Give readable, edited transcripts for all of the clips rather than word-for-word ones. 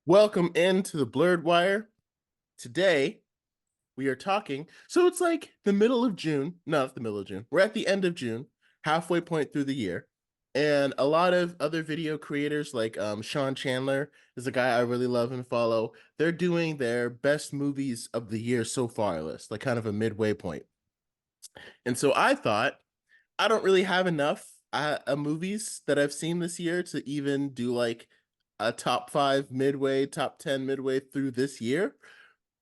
Welcome into the Blurred Wire. Today we are talking. So it's like the middle of June. No, not the middle of June. We're at the end of June, halfway point through the year. And a lot of other video creators like Sean Chandler is a guy I really love and follow. They're doing their best movies of the year so far list, like kind of a midway point. And so I thought I don't really have enough movies that I've seen this year to even do like a top five midway, top 10 midway through this year.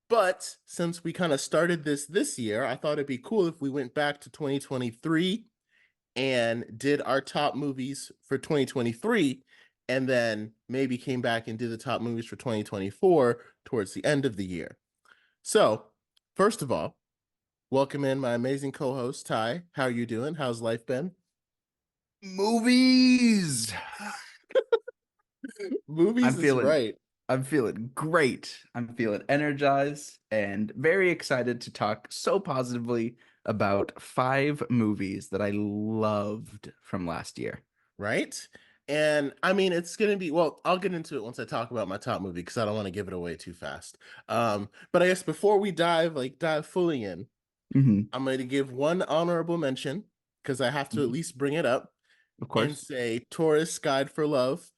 But since we kind of started this year, I thought it'd be cool if we went back to 2023 and did our top movies for 2023 and then maybe came back and did the top movies for 2024 towards the end of the year. So, first of all, welcome in my amazing co-host Ty. How are you doing? How's life been? Movies. I'm Movies is feeling right. I'm feeling great. I'm feeling energized and very excited to talk so positively about five movies that I loved from last year. Right? And I mean, it's gonna be well, I'll get into it once I talk about my top movie because I don't want to give it away too fast. But I guess before we dive fully in, Hmm. I'm going to give one honorable mention because I have to at least bring it up Of and course. say Tourist Guide for Love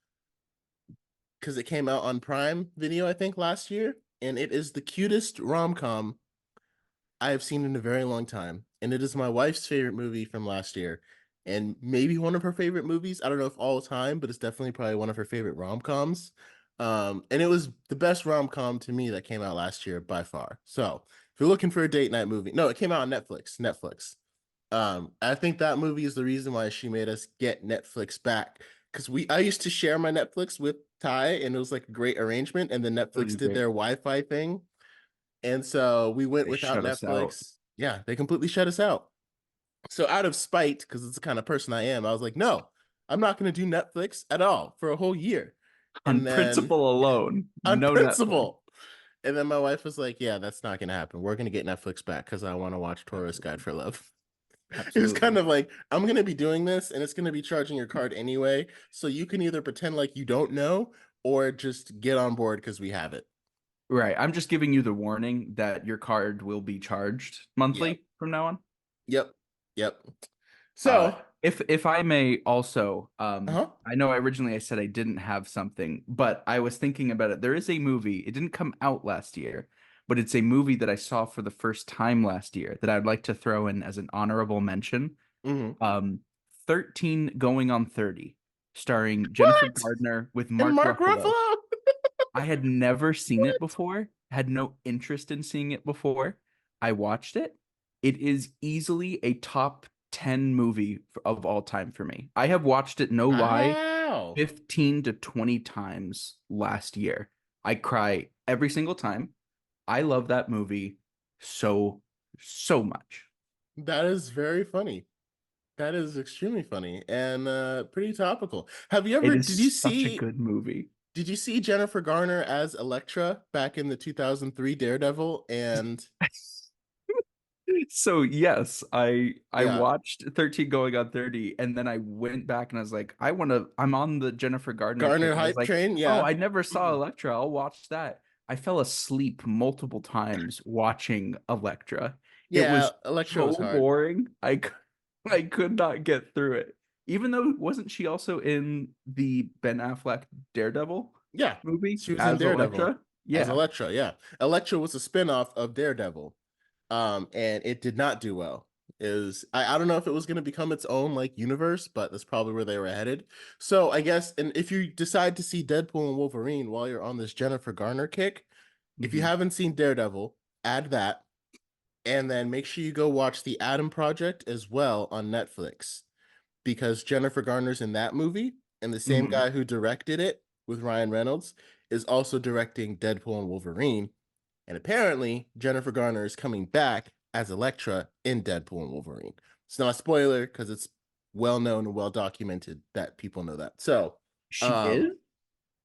because it came out on Prime Video, I think, last year, and it is the cutest rom-com I have seen in a very long time. And it is my wife's favorite movie from last year. And maybe one of her favorite movies. I don't know if all time, but it's definitely probably one of her favorite rom-coms. And it was the best rom-com to me that came out last year by far. So if you're looking for a date night movie, no, it came out on Netflix. Netflix. I think that movie is the reason why she made us get Netflix back. Because I used to share my Netflix with Ty, and it was like a great arrangement. And then It Netflix was did great. their Wi-Fi thing, and so we went They without shut us out. Netflix. Yeah, they completely shut us out. So out of spite, because it's the kind of person I am, I was like, no, I'm not going to do Netflix at all for a whole year. On And then principle alone, on no Netflix. principle. And then my wife was like, yeah, that's not going to happen. We're going to get Netflix back because I want to watch Tourist Guide Absolutely. for Love. It was kind Absolutely. of like, I'm going to be doing this and it's going to be charging your card anyway. So you can either pretend like you don't know or just get on board because we have it. Right. I'm just giving you the warning that your card will be charged Yep. monthly from now on. Yep. Yep. Uh, So, if I may also, uh-huh. I know originally I said I didn't have something, but I was thinking about it. There is a movie. It didn't come out last year, but it's a movie that I saw for the first time last year that I'd like to throw in as an honorable mention. Hmm. Um, 13 Going on 30, starring Jennifer What? Gardner with And Mark Mark Ruffalo. Ruffalo? I had never seen it What? before, had no interest in seeing it before. I watched it. It is easily a top 10 movie of all time for me. I have watched it, no lie, Wow. 15 to 20 times last year. I cry every single time. I love that movie so, so much. That is very funny. That is extremely funny and pretty topical. Have you It ever is such a good movie. did you see Jennifer Garner as Elektra back in the 2003 Daredevil? And So yes, I yeah, watched 13 Going on 30 and then I went back and I was like, I'm on the Jennifer Gardner Garner kick. I was hype like, train, oh, yeah. I never saw Elektra. I'll watch that. I fell asleep multiple times watching Elektra. It Yeah, was Elektra so was hard. boring. I could not get through it. Even though wasn't she also in the Ben Affleck Daredevil Yeah, movie she was in as Daredevil Elektra? as Yeah. Elektra, yeah. Elektra was a spinoff of Daredevil. And it did not do well. Is I don't know if it was going to become its own like universe, but that's probably where they were headed. So I guess, and if you decide to see Deadpool and Wolverine while you're on this Jennifer Garner kick, if you Mhm. haven't seen Daredevil, add that, and then make sure you go watch The Adam Project as well on Netflix because Jennifer Garner's in that movie, and the same Mhm. guy who directed it with Ryan Reynolds is also directing Deadpool and Wolverine. And apparently, Jennifer Garner is coming back as Elektra in Deadpool and Wolverine. It's not a spoiler because it's well known and well documented that people know that. So, She um, is?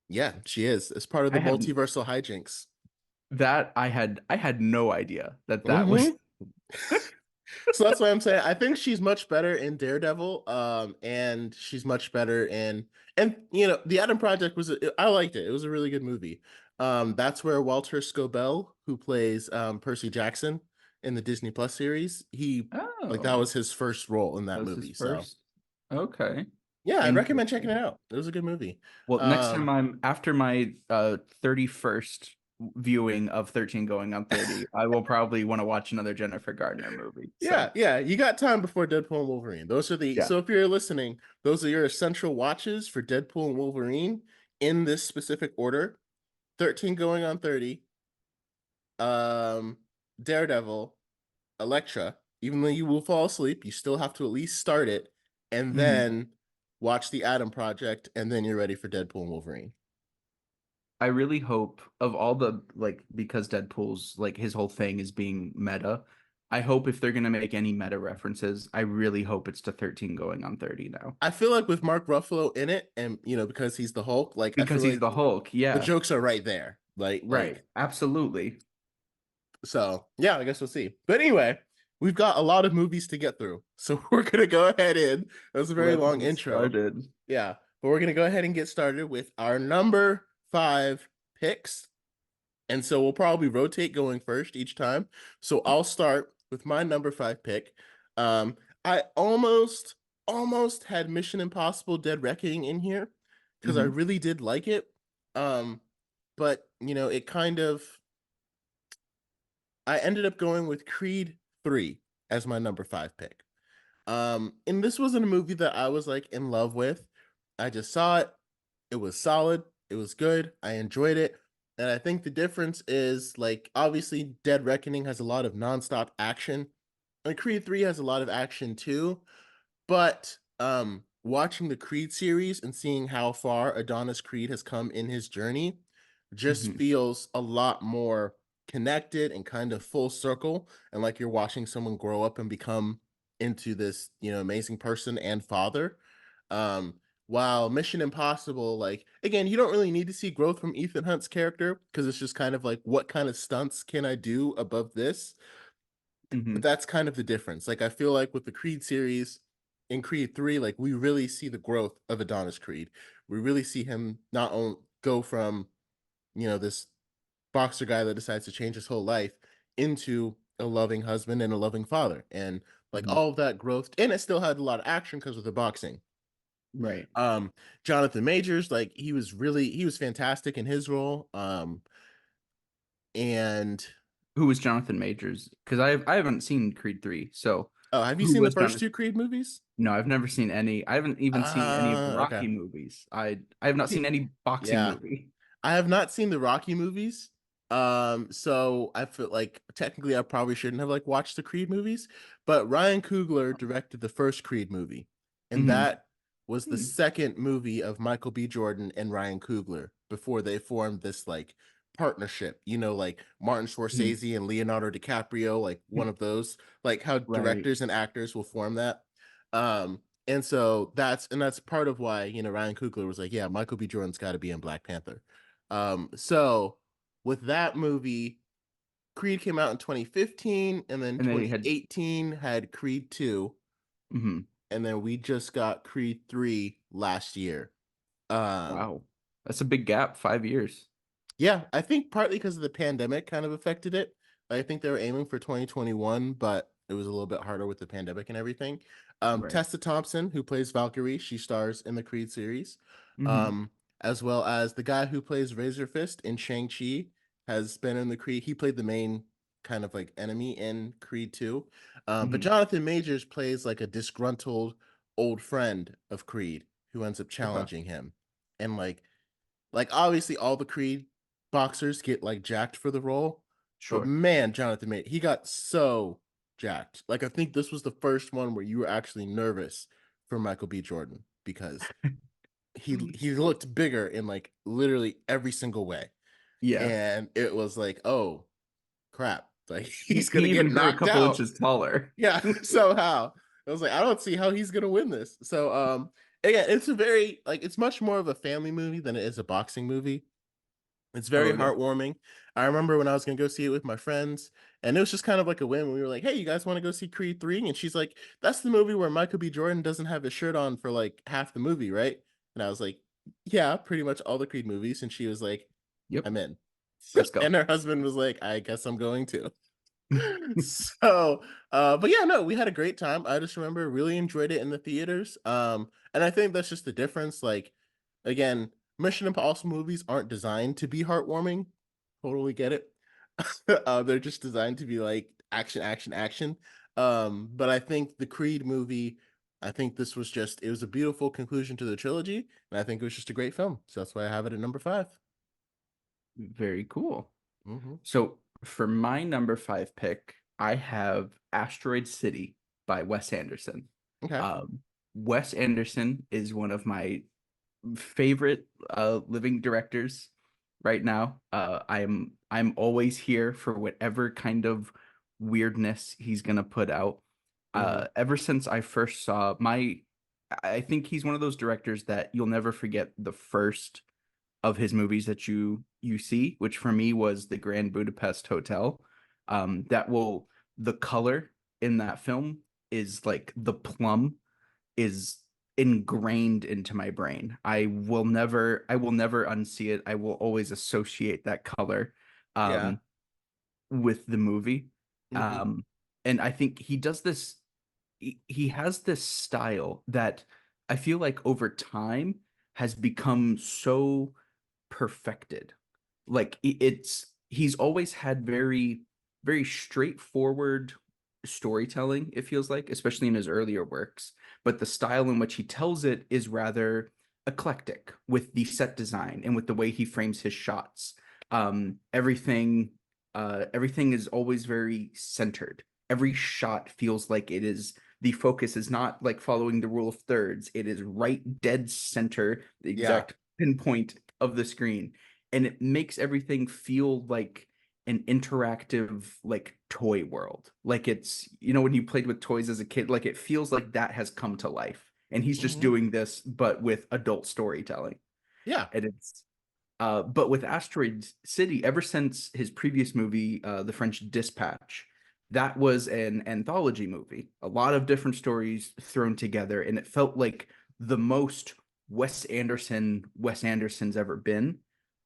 yeah, she is. It's part of I the have multiversal hijinks. That I had no idea that that was. Hmm. So that's why I'm saying I think she's much better in Daredevil, and she's much better in and the Adam Project I liked it. It was a really good movie. That's where Walter Scobell, who plays Percy Jackson in the Disney Plus series, he like that Oh, was his first role in that that was his movie. So first. Okay. yeah, I'd recommend checking it Interesting. out. It was a good movie. Well, next time Um, I'm after my 31st viewing of 13 going on 30, I will probably want to watch another Jennifer Gardner movie. yeah, So, yeah, you got time before Deadpool and Wolverine. Those are the yeah. so if you're listening, those are your essential watches for Deadpool and Wolverine in this specific order. 13 going on 30, um, Daredevil, Elektra. Even though you will fall asleep, you still have to at least start it and Mhm. then watch the Atom Project, and then you're ready for Deadpool and Wolverine. I really hope of all the like because Deadpool's like his whole thing is being meta. I hope if they're gonna make any meta references, I really hope it's to 13 going on 30 now. I feel like with Mark Ruffalo in it, and because he's the Hulk, like I feel Because he's like the Hulk. the Yeah. jokes are right there. Right. Absolutely. So yeah, I guess we'll see. But anyway, we've got a lot of movies to get through. So we're gonna go ahead and that was a very Let's long get intro. started. Yeah. But we're gonna go ahead and get started with our number five picks. And so we'll probably rotate going first each time. So I'll start with my number five pick. Um, I almost had Mission Impossible Dead Reckoning in here because I Hmm. really did like it. Um, but it kind of I ended up going with Creed 3 as my number five pick. And this wasn't a movie that I was like in love with. I just saw it. It was solid. It was good. I enjoyed it. And I think the difference is like obviously Dead Reckoning has a lot of nonstop action. And Creed 3 has a lot of action too. But watching the Creed series and seeing how far Adonis Creed has come in his journey just Hmm. feels a lot more connected and kind of full circle, and like you're watching someone grow up and become into this, amazing person and father. Um while Mission Impossible, like again, you don't really need to see growth from Ethan Hunt's character because it's just kind of like what kind of stunts can I do above this? But Hmm. that's kind of the difference. Like I feel like with the Creed series in Creed 3, like we really see the growth of Adonis Creed. We really see him not only go from, this boxer guy that decides to change his whole life into a loving husband and a loving father. And like Hmm. all of that growth, and it still had a lot of action because of the boxing. Right. Um Jonathan Majors, like he was fantastic in his role. And Who was Jonathan Majors? Because I haven't seen Creed 3. So oh, have you who seen the was first Jonathan? two Creed movies? No, I've never seen any. I haven't even seen any of the Okay. Rocky movies. I have not seen See, any boxing yeah. movie. I have not seen the Rocky movies. So I feel like technically I probably shouldn't have like watched the Creed movies, but Ryan Coogler directed the first Creed movie, and Hmm. that was the second movie of Michael B. Jordan and Ryan Coogler before they formed this like partnership, like Martin Hmm. Scorsese and Leonardo DiCaprio, like one of those, like how Right. directors and actors will form that. And so that's part of why, Ryan Coogler was like, yeah, Michael B. Jordan's got to be in Black Panther. So with that movie, Creed came out in 2015, and then And then he had. 2018 had Creed 2, Hmm. and then we just got Creed 3 last year. Um, Wow. That's a big gap, 5 years. yeah, I think partly because of the pandemic kind of affected it. I think they were aiming for 2021, but it was a little bit harder with the pandemic and everything. Right. Tessa Thompson, who plays Valkyrie, she stars in the Creed series. Hmm. Um, as well as the guy who plays Razor Fist in Shang-Chi has been in the Creed. He played the main kind of like enemy in Creed 2. But Hmm. Jonathan Majors plays like a disgruntled old friend of Creed who ends up Okay. challenging him. And like obviously all the Creed boxers get like jacked for the role, but Sure. man, Jonathan Major, he got so jacked. Like I think this was the first one where you were actually nervous for Michael B. Jordan because he looked bigger in like literally every single way. Yeah. And it was like, oh crap. Like he's He gonna get even grew a knocked couple out. inches taller. Yeah, somehow. I was like, I don't see how he's gonna win this. So again, it's a very like it's much more of a family movie than it is a boxing movie. It's Oh, very okay. heartwarming. I remember when I was gonna go see it with my friends, and it was just kind of like a win when we were like, "Hey, you guys want to go see Creed 3?" And she's like, "That's the movie where Michael B. Jordan doesn't have his shirt on for like half the movie, right?" And I was like, "Yeah, pretty much all the Creed movies." And she was like, Yep. "I'm in." Let's go. And her husband was like, I guess I'm going to. So but yeah, no, we had a great time. I just remember really enjoyed it in the theaters. And I think that's just the difference. Like, again, Mission Impossible movies aren't designed to be heartwarming. Totally get it. They're just designed to be like action, action, action. But I think the Creed movie, I think this was just, it was a beautiful conclusion to the trilogy, and I think it was just a great film. So that's why I have it at number 5. Very cool. Hmm. So for my number 5 pick, I have Asteroid City by Wes Anderson. Okay. Um, Wes Anderson is one of my favorite living directors right now. I'm always here for whatever kind of weirdness he's gonna put out. Hmm. Ever since I first saw I think he's one of those directors that you'll never forget the first of his movies that you see, which for me was the Grand Budapest Hotel. That will the color in that film is like the plum is ingrained into my brain. I will never unsee it. I will always associate that color Yeah. um with the movie. Hmm. Um and I think he has this style that I feel like over time has become so perfected. Like he's always had very straightforward storytelling, it feels like, especially in his earlier works, but the style in which he tells it is rather eclectic with the set design and with the way he frames his shots. Everything is always very centered. Every shot feels like it is the focus is not like following the rule of thirds. It is right dead center, the Yeah. exact pinpoint of the screen. And it makes everything feel like an interactive like toy world. Like it's, when you played with toys as a kid, like it feels like that has come to life. And he's just Hmm. doing this, but with adult storytelling. Yeah. And it's but with Asteroid City, ever since his previous movie, The French Dispatch, that was an anthology movie. A lot of different stories thrown together, and it felt like the most Wes Anderson's ever been,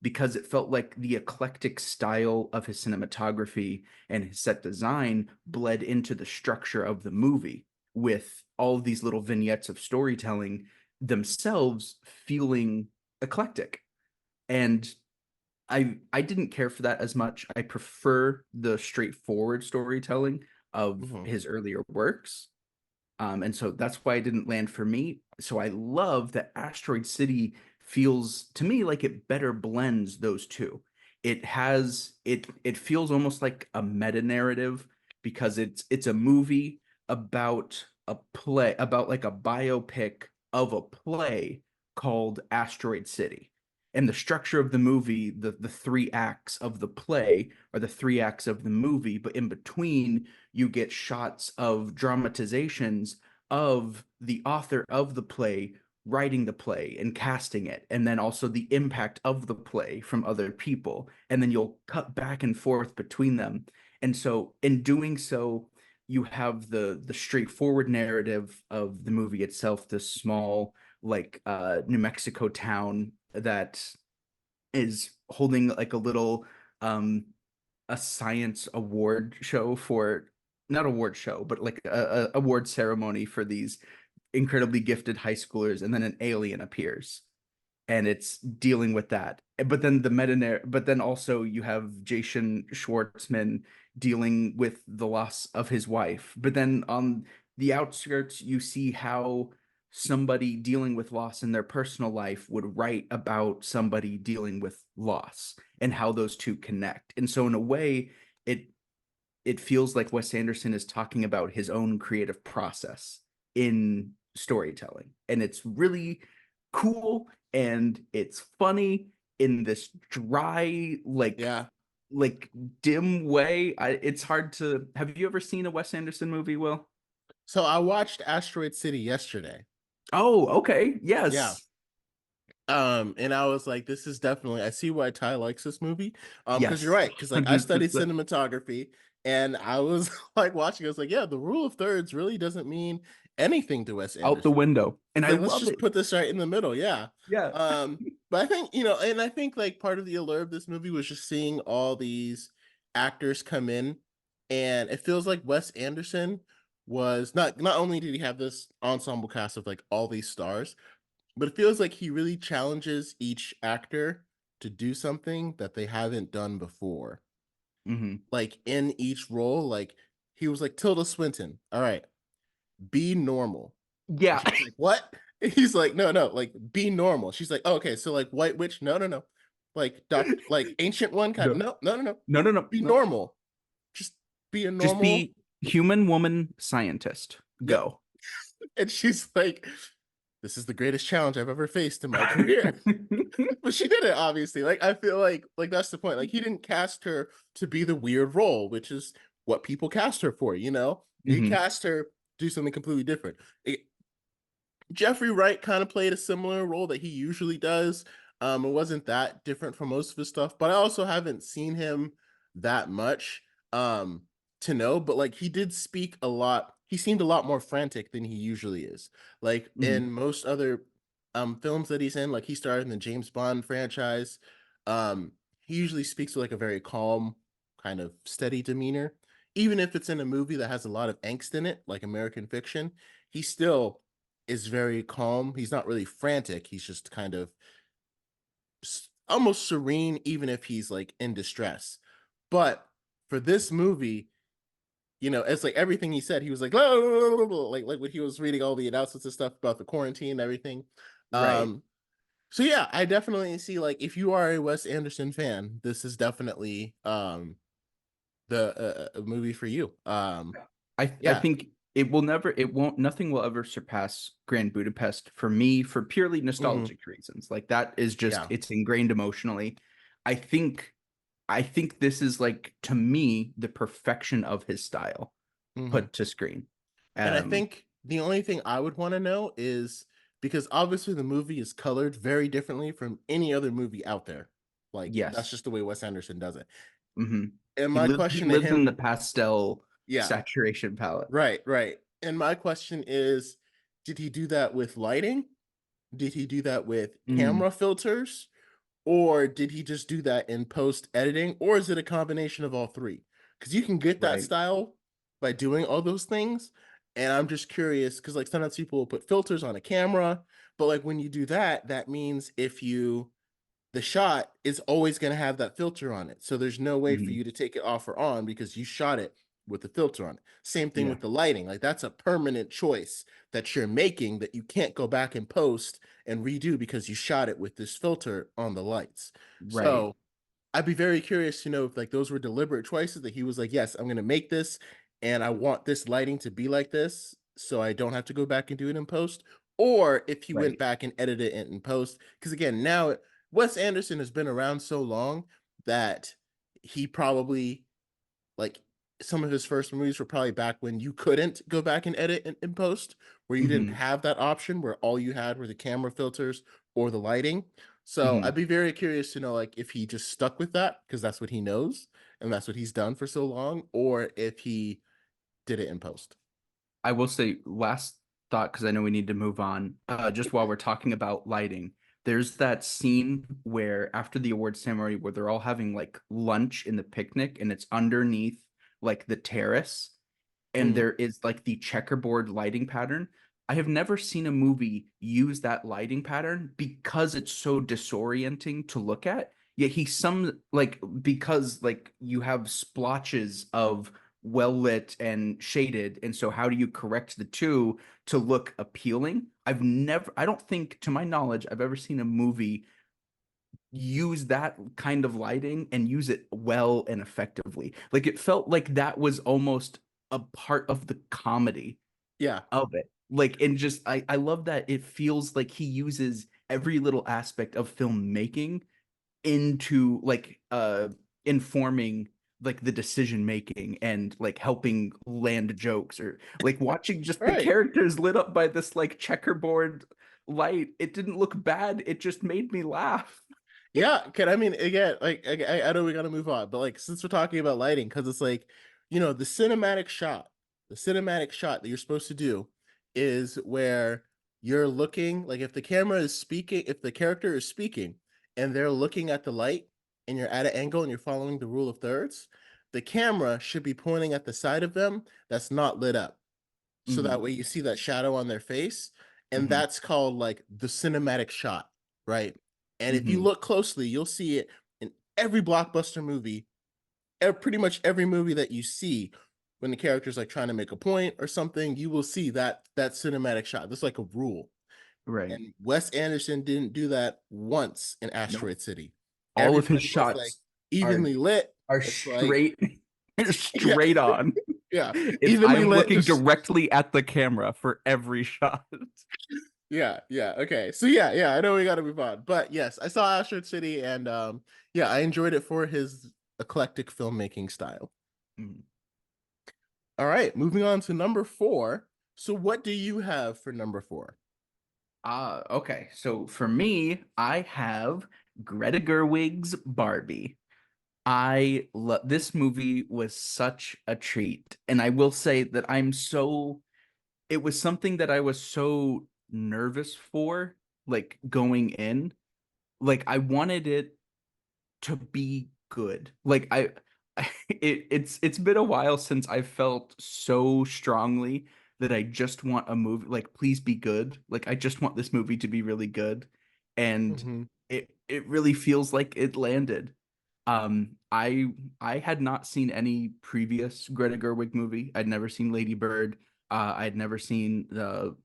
because it felt like the eclectic style of his cinematography and his set design bled into the structure of the movie, with all of these little vignettes of storytelling themselves feeling eclectic. And I didn't care for that as much. I prefer the straightforward storytelling of Hmm. his earlier works. And so that's why it didn't land for me. So I love that Asteroid City feels to me like it better blends those two. It feels almost like a meta narrative because it's a movie about a play, about like a biopic of a play called Asteroid City. And the structure of the movie, the three acts of the play are the three acts of the movie, but in between you get shots of dramatizations of the author of the play writing the play and casting it, and then also the impact of the play from other people, and then you'll cut back and forth between them. And so in doing so, you have the straightforward narrative of the movie itself, this small like New Mexico town that is holding like a little um a science award show for, not award show, but like a award ceremony for these incredibly gifted high schoolers, and then an alien appears and it's dealing with that. But then but then also you have Jason Schwartzman dealing with the loss of his wife. But then on the outskirts, you see how somebody dealing with loss in their personal life would write about somebody dealing with loss and how those two connect. And so in a way, it feels like Wes Anderson is talking about his own creative process in storytelling. And it's really cool and it's funny in this dry, Yeah. like dim way. It's hard to have you ever seen a Wes Anderson movie, Will? So I watched Asteroid City yesterday. Oh, okay. Yeah. Yes. And I was like, this is definitely, I see why Ty likes this movie. Because you're Yes, right, because like I studied 100%. cinematography and I was like watching, I was like, yeah, the rule of thirds really doesn't mean anything to Wes Out the Anderson. window. And It's I like, let's love just it. put this right in the middle, yeah. Yeah. But I think, and I think like part of the allure of this movie was just seeing all these actors come in, and it feels like Wes Anderson was not only did he have this ensemble cast of like all these stars, but it feels like he really challenges each actor to do something that they haven't done before. Hmm. Like in each role, like he was like Tilda Swinton, all right, be normal. And Yeah. she's like, what? He's like, no, no, like be normal. She's like, oh, okay, so like White Witch, no, no, no. Like Ancient One, kind No, no, no, no, no. no, no, no, Be no. normal. Just be a Just normal. be human woman scientist. Yep. Go. And she's like, this is the greatest challenge I've ever faced in my career. But she did it, obviously. Like I feel like that's the point. Like he didn't cast her to be the weird role, which is what people cast her for, you know? He Hmm. cast her to do something completely different. Jeffrey Wright kind of played a similar role that he usually does. It wasn't that different from most of his stuff, but I also haven't seen him that much um, to know. But like he did speak a lot. He seemed a lot more frantic than he usually is. Like Hmm. in most other films that he's in, like he starred in the James Bond franchise. He usually speaks with like a very calm, kind of steady demeanor. Even if it's in a movie that has a lot of angst in it, like American Fiction, he still is very calm. He's not really frantic. He's just kind of almost serene, even if he's like in distress. But for this movie, it's like everything he said, he was like, like when he was reading all the announcements and stuff about the quarantine and everything. Right. Um, so yeah, I definitely see like if you are a Wes Anderson fan, this is definitely the a movie for you. I Yeah. think it won't nothing will ever surpass Grand Budapest for me for purely Hmm. nostalgic reasons. Like that is just Yeah. it's ingrained emotionally. I think I think this is like to me the perfection of his style Hmm. put to screen. And I Um think the only thing I would want to know is because obviously the movie is colored very differently from any other movie out there. Like that's yes. just the way Wes Anderson does it. Hmm. And He my lives he question to lives in him, the pastel yeah, saturation palette. right, right. And my question is, did he do that with lighting? Did he do that with Mm, camera filters? Or did he just do that in post editing? Or is it a combination of all three? Because you can get that right. style by doing all those things. And I'm just curious because, like, sometimes people will put filters on a camera, but like when you do that, that means the shot is always going to have that filter on it. So there's no way for Mhm. you to take it off or on because you shot it with the filter on it. Same thing Yeah. with the lighting. Like that's a permanent choice that you're making that you can't go back and post and redo because you shot it with this filter on the lights. Right. So I'd be very curious to know if like those were deliberate choices that he was like, yes, I'm going to make this and I want this lighting to be like this so I don't have to go back and do it in post. Or if he went Right. back and edited it in post. Because again, now Wes Anderson has been around so long that he probably like some of his first movies were probably back when you couldn't go back and edit in post, where you didn't Hmm. have that option, where all you had were the camera filters or the lighting. So I'd Hmm. be very curious to know like if he just stuck with that because that's what he knows and that's what he's done for so long, or if he did it in post. I will say last thought because I know we need to move on. Just while we're talking about lighting, there's that scene where after the award ceremony where they're all having like lunch in the picnic and it's underneath like the terrace and Mhm. there is like the checkerboard lighting pattern. I have never seen a movie use that lighting pattern because it's so disorienting to look at. Yet he some like because like you have splotches of well lit and shaded, and so how do you correct the two to look appealing? I don't think, to my knowledge, I've ever seen a movie use that kind of lighting and use it well and effectively. Like it felt like that was almost a part of the comedy Yeah. of it. Like and just I love that it feels like he uses every little aspect of filmmaking into like informing like the decision making and like helping land jokes or like watching just All the right. characters lit up by this like checkerboard light, it didn't look bad. It just made me laugh. Yeah, can I mean again, like I know we gotta move on, but like since we're talking about lighting, because it's like, the cinematic shot that you're supposed to do is where you're looking, like if the camera is speaking, if the character is speaking and they're looking at the light and you're at an angle and you're following the rule of thirds, the camera should be pointing at the side of them that's not lit up. So that Hmm. way you see that shadow on their face, and Hmm. that's called like the cinematic shot, right? And if you Hmm. look closely, you'll see it in every blockbuster movie, pretty much every movie that you see when the character's like trying to make a point or something, you will see that cinematic shot. That's like a rule. Right. And Wes Anderson didn't do that once in Nope. Asteroid City. All of his Everything was like shots evenly are lit. are It's like, straight yeah, straight on. yeah, It's evenly I'm lit, looking just directly at the camera for every shot. yeah, yeah. Okay. So yeah, yeah, I know we gotta move on. But yes, I saw Asteroid City and yeah, I enjoyed it for his eclectic filmmaking style. Mm. All right, moving on to number four. So what do you have for number four? Okay. So for me, I have Greta Gerwig's Barbie. I love this movie was such a treat. And I will say that it was something that I was so nervous for, like going in. Like I wanted it to be good. It's been a while since I felt so strongly that I just want a movie, like please be good. Like I just want this movie to be really good. And Hmm. it really feels like it landed. I had not seen any previous Greta Gerwig movie. I'd never seen Lady Bird. I'd never seen the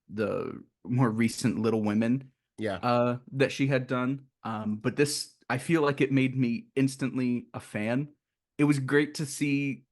more recent Little Women Yeah. that she had done. But this, I feel like it made me instantly a fan. It was great to see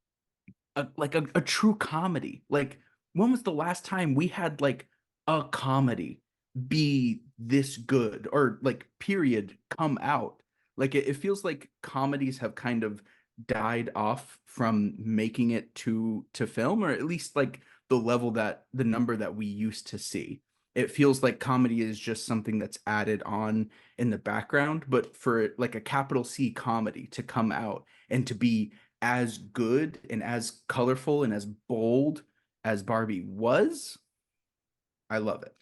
a true comedy. Like, when was the last time we had like a comedy be this good or like period come out? Like it feels like comedies have kind of died off from making it to film, or at least like the level that the number that we used to see. It feels like comedy is just something that's added on in the background, but for like a capital C comedy to come out and to be as good and as colorful and as bold as Barbie was, I love it.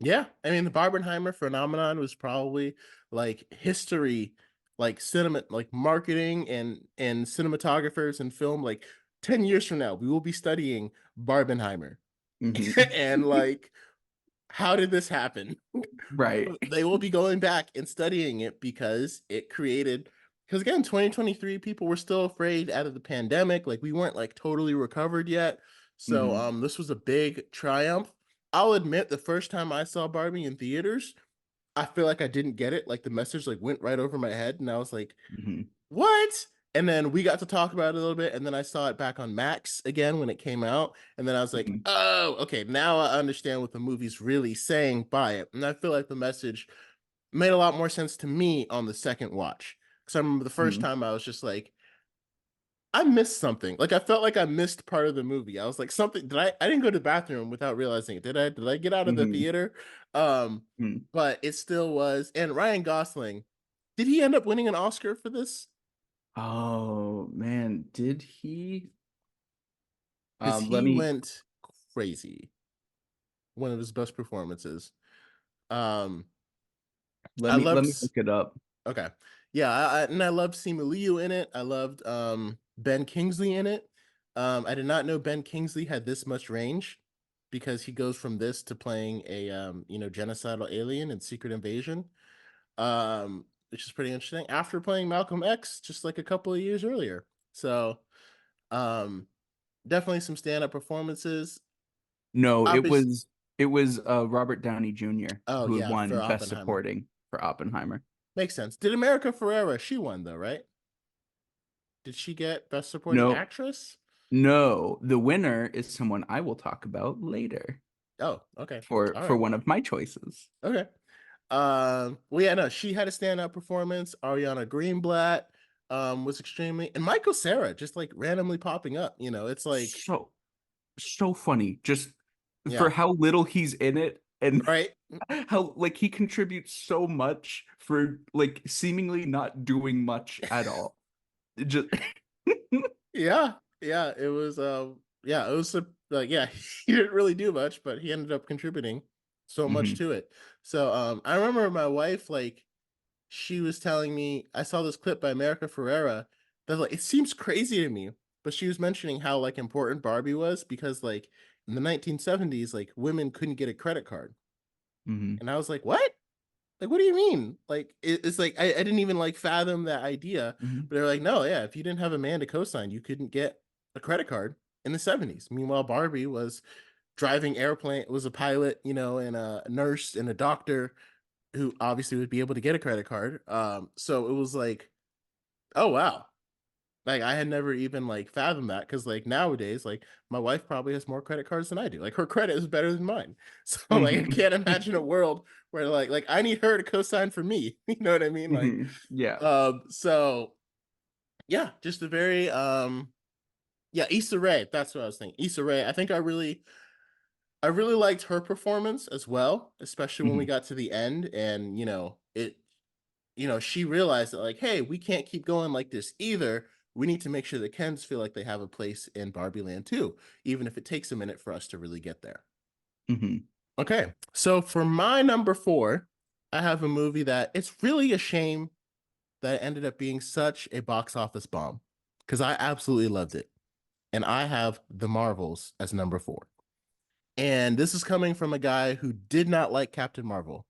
Yeah. I mean, the Barbenheimer phenomenon was probably like history, like cinema, like marketing and cinematographers and film. Like 10 years from now, we will be studying Barbenheimer. Mhm. And like, how did this happen? Right. They will be going back and studying it because it created, because again, 2023 people were still afraid out of the pandemic, like we weren't like totally recovered yet. So Hmm. this was a big triumph. I'll admit, the first time I saw Barbie in theaters, I feel like I didn't get it, like the message like went right over my head and I was like, Hmm. what? And then we got to talk about it a little bit, and then I saw it back on Max again when it came out, and then I was like, Hmm. oh, okay, now I understand what the movie's really saying by it. And I feel like the message made a lot more sense to me on the second watch. Because I remember the first Hmm. time I was just like, I missed something. Like I felt like I missed part of the movie. I was like, something did I didn't go to the bathroom without realizing it. Did I? Did I get out of the Hmm. theater? Um, Hmm. but it still was. And Ryan Gosling, did he end up winning an Oscar for this? Oh man, did he? Because Let he me went crazy. One of his best performances. Um, let I me loved. let me look it up. Okay, yeah, and I loved Simu Liu in it. I loved Ben Kingsley in it. I did not know Ben Kingsley had this much range because he goes from this to playing a genocidal alien in Secret Invasion, which is pretty interesting. After playing Malcolm X just like a couple of years earlier, so um, definitely some stand-up performances. No, Obviously, it was Robert Downey Jr. oh who yeah, for won Best Oppenheimer. Supporting for Oppenheimer. Makes sense. Did America Ferrera? She won though, right? Did she get Best Supporting No, Actress? no, the winner is someone I will talk about later Oh, okay. All for right. one of my choices. Okay. Well, yeah, no, she had a standout performance. Ariana Greenblatt was extremely, and Michael Cera just like randomly popping up. It's like, So so funny. Just for yeah, how little he's in it, and Right? how like he contributes so much for like seemingly not doing much at all. It just Yeah. Yeah. It was like, yeah, he didn't really do much, but he ended up contributing so much Mhm, to it. So I remember my wife, like, she was telling me, I saw this clip by America Ferrera that, like, it seems crazy to me, but she was mentioning how, like, important Barbie was because, like, in the 1970s, like, women couldn't get a credit card. mhm, And I was like, what? Like, what do you mean? Like, it's like I didn't even like fathom that idea. mhm, But they're like, no, yeah, if you didn't have a man to co-sign, you couldn't get a credit card in the 70s. Meanwhile, Barbie was driving airplane, was a pilot, and a nurse and a doctor who obviously would be able to get a credit card. So it was like, oh wow. Like I had never even like fathomed that because like nowadays, like my wife probably has more credit cards than I do. Like her credit is better than mine. So like I mhm, can't imagine a world where like I need her to co-sign for me. You know what I mean? Like mhm. Yeah. so yeah, just a very yeah, Issa Rae, that's what I was thinking. Issa Rae, I really liked her performance as well, especially when we Mhm, got to the end and she realized that like, hey, we can't keep going like this either. We need to make sure the Kens feel like they have a place in Barbie Land too, even if it takes a minute for us to really get there. mhm. Okay, so for my number four, I have a movie that it's really a shame that it ended up being such a box office bomb because I absolutely loved it. And I have The Marvels as number four. And this is coming from a guy who did not like Captain Marvel.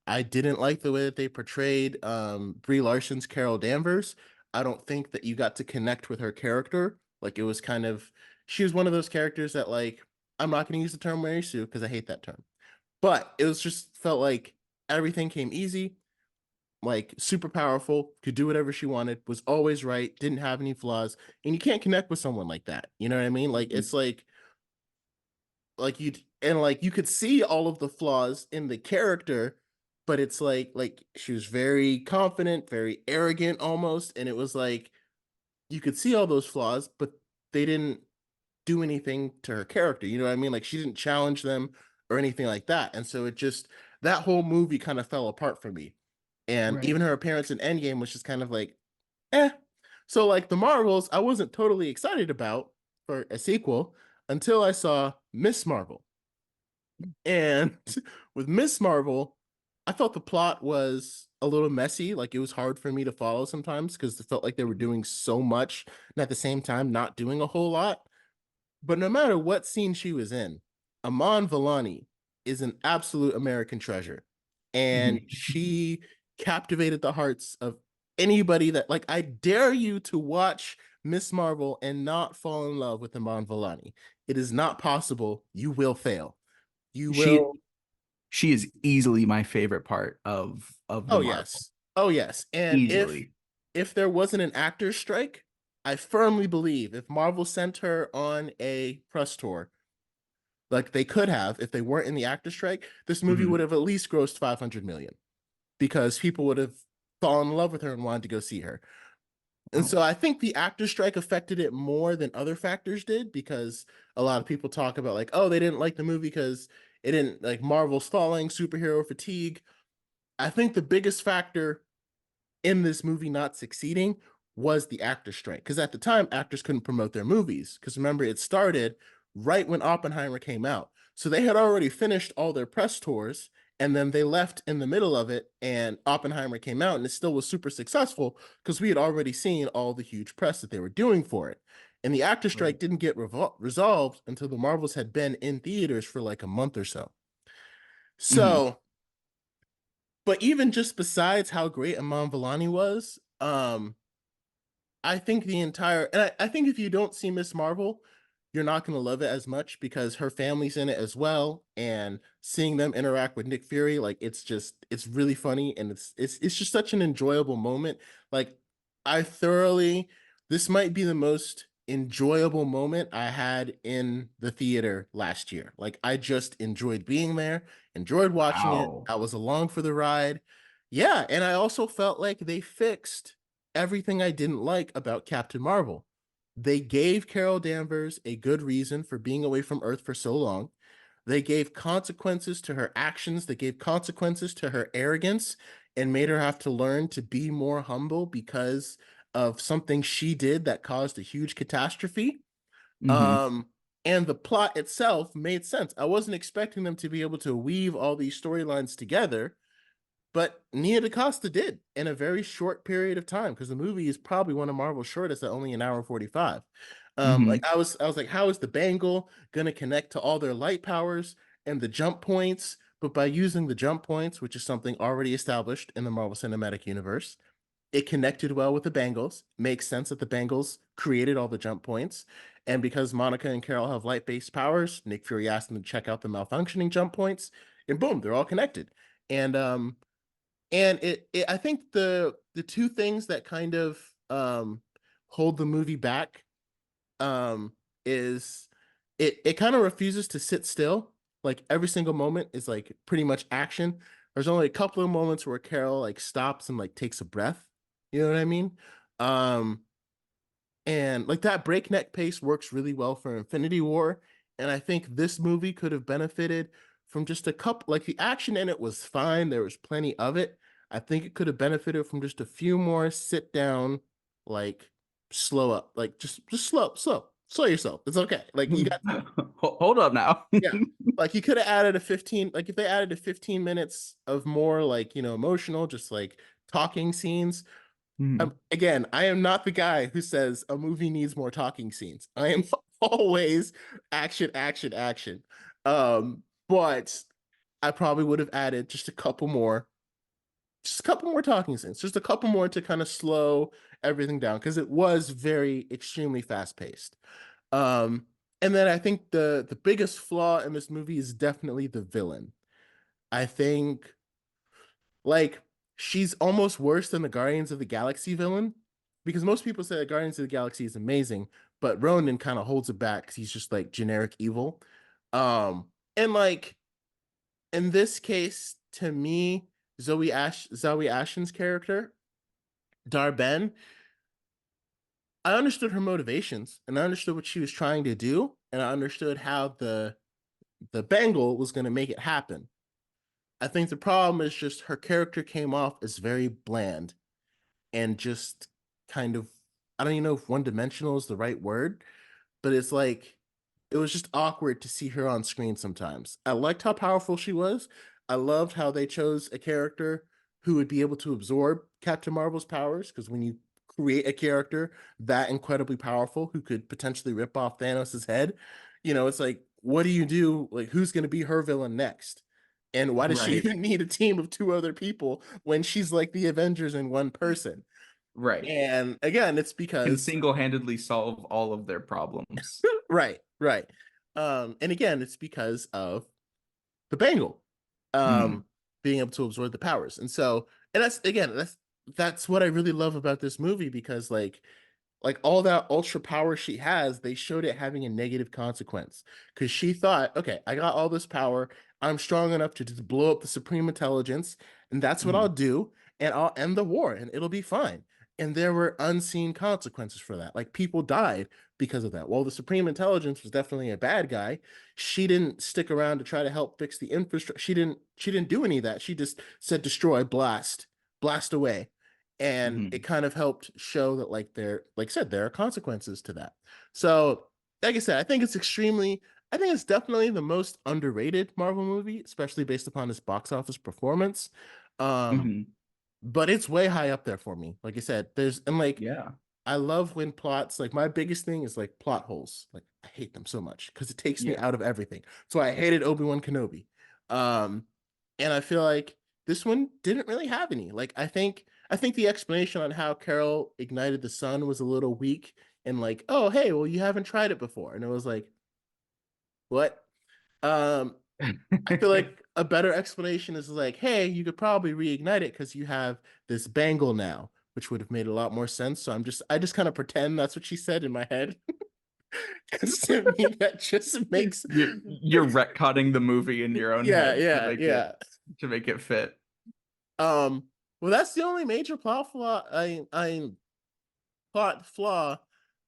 I didn't like the way that they portrayed Brie Larson's Carol Danvers. I don't think that you got to connect with her character. Like it was kind of she was one of those characters that like I'm not going to use the term Mary Sue because I hate that term. But it was just felt like everything came easy, like super powerful, could do whatever she wanted, was always right, didn't have any flaws, and you can't connect with someone like that. You know what I mean? Like Mhm. it's like you could see all of the flaws in the character, but it's like she was very confident, very arrogant almost, and it was like you could see all those flaws, but they didn't do anything to her character. You know what I mean? Like she didn't challenge them or anything like that. And so it just that whole movie kind of fell apart for me. And Right. even her appearance in Endgame was just kind of like, eh. So like the Marvels, I wasn't totally excited about for a sequel until I saw Miss Marvel. And with Miss Marvel, I felt the plot was a little messy. Like it was hard for me to follow sometimes because it felt like they were doing so much and at the same time not doing a whole lot. But no matter what scene she was in, Amon Villani is an absolute American treasure. And Mhm. she captivated the hearts of anybody that, like, I dare you to watch Miss Marvel and not fall in love with Amon Villani. It is not possible. You will fail. You She will. she is easily my favorite part of the Oh, Marvel. yes. Oh, yes. And Easily. if there wasn't an actor's strike, I firmly believe if Marvel sent her on a press tour, like they could have if they weren't in the actor strike, this movie would Mhm. have at least grossed 500 million because people would have fallen in love with her and wanted to go see her. And Wow. so I think the actor strike affected it more than other factors did because a lot of people talk about like, oh, they didn't like the movie because it didn't like Marvel's falling, superhero fatigue. I think the biggest factor in this movie not succeeding was the actor strike. Because at the time, actors couldn't promote their movies. Because remember, it started right when Oppenheimer came out. So they had already finished all their press tours and then they left in the middle of it and Oppenheimer came out and it still was super successful because we had already seen all the huge press that they were doing for it. And the actor Right. strike didn't get resolved until the Marvels had been in theaters for like a month or so. Mhm. So, but even just besides how great Amon Villani was, I think the entire and I think if you don't see Miss Marvel, you're not gonna love it as much because her family's in it as well, and seeing them interact with Nick Fury, like it's really funny and it's just such an enjoyable moment. Like I thoroughly this might be the most enjoyable moment I had in the theater last year. Like I just enjoyed being there, enjoyed watching it. Wow. I was along for the ride. Yeah, and I also felt like they fixed everything I didn't like about Captain Marvel. They gave Carol Danvers a good reason for being away from Earth for so long. They gave consequences to her actions, they gave consequences to her arrogance, and made her have to learn to be more humble because of something she did that caused a huge catastrophe. Mm-hmm. Um, and the plot itself made sense. I wasn't expecting them to be able to weave all these storylines together, but Nia DaCosta did in a very short period of time because the movie is probably one of Marvel's shortest at only an hour 45. Mm-hmm. I was like, how is the bangle gonna connect to all their light powers and the jump points? But by using the jump points, which is something already established in the Marvel Cinematic Universe, it connected well with the Bengals. Makes sense that the Bengals created all the jump points. And because Monica and Carol have light-based powers, Nick Fury asked them to check out the malfunctioning jump points, and boom, they're all connected. And it I think the two things that kind of hold the movie back is it kind of refuses to sit still. Like every single moment is like pretty much action. There's only a couple of moments where Carol like stops and like takes a breath. You know what I mean? Um and like that breakneck pace works really well for Infinity War. And I think this movie could have benefited from just a couple, like the action in it was fine. There was plenty of it. I think it could have benefited from just a few more sit down, like slow up, like just slow yourself. It's okay. Like you got, Hold up now. yeah. Like you could have added a 15, like if they added a 15 minutes of more like, emotional, just like talking scenes. Mhm. Again, I am not the guy who says a movie needs more talking scenes. I am always action, action, action. But I probably would have added just a couple more talking scenes, just a couple more to kind of slow everything down because it was very extremely fast paced. Um, and then I think the biggest flaw in this movie is definitely the villain. I think like she's almost worse than the Guardians of the Galaxy villain because most people say that Guardians of the Galaxy is amazing, but Ronan kind of holds it back because he's just like generic evil. And like in this case, to me, Zoe Ashton's character, Darben, I understood her motivations and I understood what she was trying to do, and I understood how the Bengal was going to make it happen. I think the problem is just her character came off as very bland and just kind of, I don't even know if one dimensional is the right word, but it's like it was just awkward to see her on screen sometimes. I liked how powerful she was. I loved how they chose a character who would be able to absorb Captain Marvel's powers because when you create a character that incredibly powerful who could potentially rip off Thanos' head, it's like what do you do? Like who's going to be her villain next? And why does she Right. even need a team of two other people when she's like the Avengers in one person? Right. And again, it's Can because single-handedly solve all of their problems. right, right. And again, it's because of the Bengal Mm. um being able to absorb the powers. And so, and that's what I really love about this movie because like all that ultra power she has, they showed it having a negative consequence because she thought, okay, I got all this power. I'm strong enough to just blow up the Supreme Intelligence, and that's what I'll Mm. do, and I'll end the war, and it'll be fine. And there were unseen consequences for that. Like people died because of that. While the Supreme Intelligence was definitely a bad guy, she didn't stick around to try to help fix the infrastructure. She didn't do any of that. She just said destroy, blast away, and it Mhm. kind of helped show that like I said there are consequences to that. So like I said, I think it's definitely the most underrated Marvel movie, especially based upon its box office performance. um Mhm. but it's way high up there for me. Like I said, there's and like Yeah. I love when plots, like my biggest thing is like plot holes. Like I hate them so much because it takes me Yeah. out of everything. So I hated Obi-Wan Kenobi. Um, and I feel like this one didn't really have any. Like I think the explanation on how Carol ignited the sun was a little weak and like, oh hey, well you haven't tried it before. And it was like, what? Um, I feel like a better explanation is like, hey, you could probably reignite it because you have this bangle now, which would have made a lot more sense. So I just kind of pretend that's what she said in my head. Because to me, that just makes You're retconning the movie in your own yeah, head to yeah, make it yeah. fit. Well, that's the only major plot flaw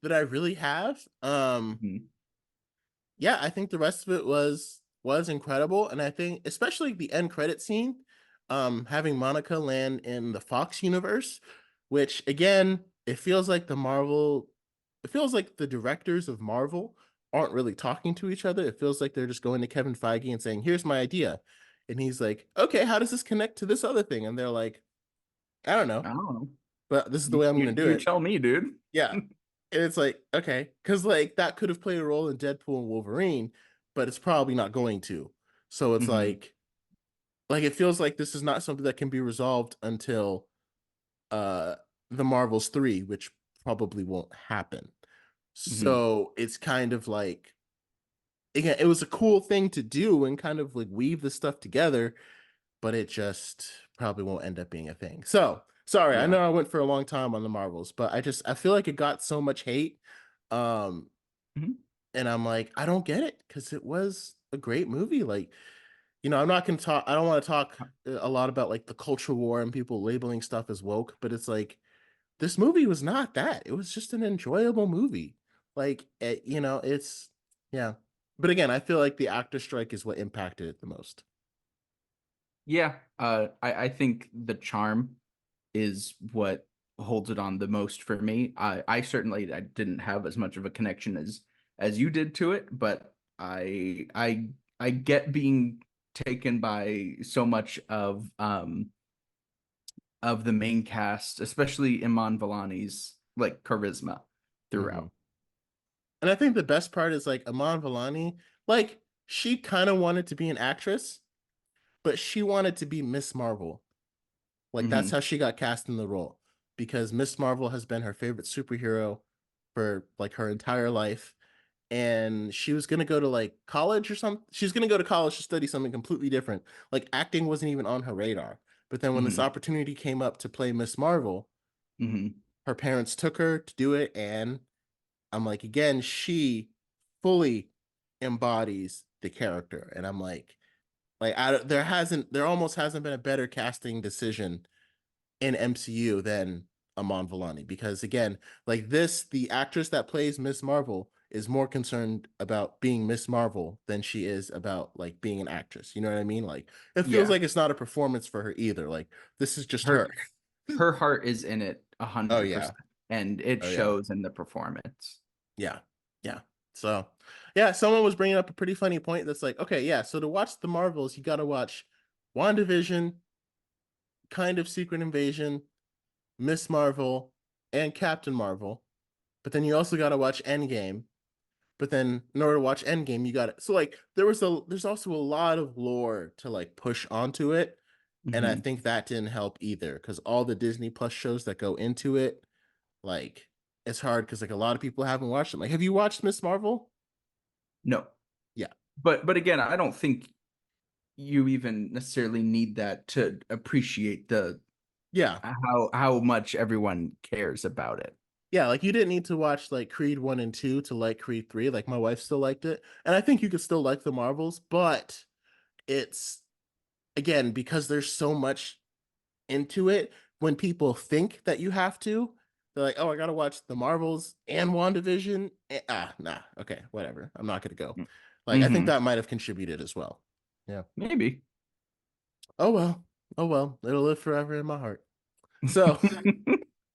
that I really have. Mhm. Yeah, I think the rest of it was was incredible, and I think especially the end credit scene, having Monica land in the Fox universe, which again, it feels like the directors of Marvel aren't really talking to each other. It feels like they're just going to Kevin Feige and saying, "Here's my idea," and he's like, "Okay, how does this connect to this other thing?" And they're like, "I don't know, I don't know. but this is the way I'm going to do You it." tell me, dude. Yeah. And it's like, okay, because like that could have played a role in Deadpool and Wolverine, but it's probably not going to. So it's Hmm. like it feels like this is not something that can be resolved until uh the Marvels 3, which probably won't happen. Hmm. So it's kind of like again, it was a cool thing to do and kind of like weave the stuff together, but it just probably won't end up being a thing. So sorry, I Yeah. know I went for a long time on the Marvels, but I feel like it got so much hate. Um, Hmm. and I'm like, I don't get it because it was a great movie. Like, I'm not gonna talk. I don't want to talk a lot about like the culture war and people labeling stuff as woke, but it's like this movie was not that. It was just an enjoyable movie. Like, it's yeah. But again, I feel like the actor strike is what impacted it the most. Yeah. I think the charm is what holds it on the most for me. I certainly I didn't have as much of a connection as you did to it, but I get being taken by so much of the main cast, especially Iman Vellani's like charisma Mhm. throughout. And I think the best part is like Aman Vellani, like she kind of wanted to be an actress, but she wanted to be Miss Marvel. Like that's Hmm. how she got cast in the role because Miss Marvel has been her favorite superhero for like her entire life. And she was gonna go to like college or something. She's gonna go to college to study something completely different. Like acting wasn't even on her radar. But then when this Hmm. opportunity came up to play Miss Marvel, Hmm. her parents took her to do it, and I'm like, again, she fully embodies the character, and I'm there almost hasn't been a better casting decision in MCU than Amon Vellani because again, like this, the actress that plays Miss Marvel is more concerned about being Miss Marvel than she is about like being an actress. You know what I mean? Like it feels Yeah. like it's not a performance for her either. Like this is just her. Her her heart is in it Oh yeah. 100%, and it Oh yeah. shows in the performance. Yeah. Yeah. So, yeah, someone was bringing up a pretty funny point that's like, okay, yeah, so to watch the Marvels, you got to watch WandaVision, kind of Secret Invasion, Miss Marvel, and Captain Marvel. But then you also got to watch Endgame. But then in order to watch Endgame, you got to so like there's also a lot of lore to like push onto it, and I Hmm. think that didn't help either because all the Disney Plus shows that go into it, like it's hard because like a lot of people haven't watched them. Like, have you watched Miss Marvel? No, Yeah. but again, I don't think you even necessarily need that to appreciate the Yeah. how much everyone cares about it. Yeah, like you didn't need to watch like Creed 1 and 2 to like Creed 3. Like my wife still liked it. And I think you could still like the Marvels, but it's again because there's so much into it when people think that you have to, they're like, "Oh, I got to watch the Marvels and WandaVision." Nah. Okay, whatever. I'm not going to go. Like I think Hmm. that might have contributed as well. Yeah. Maybe. Oh well. Oh well. It'll live forever in my heart. So,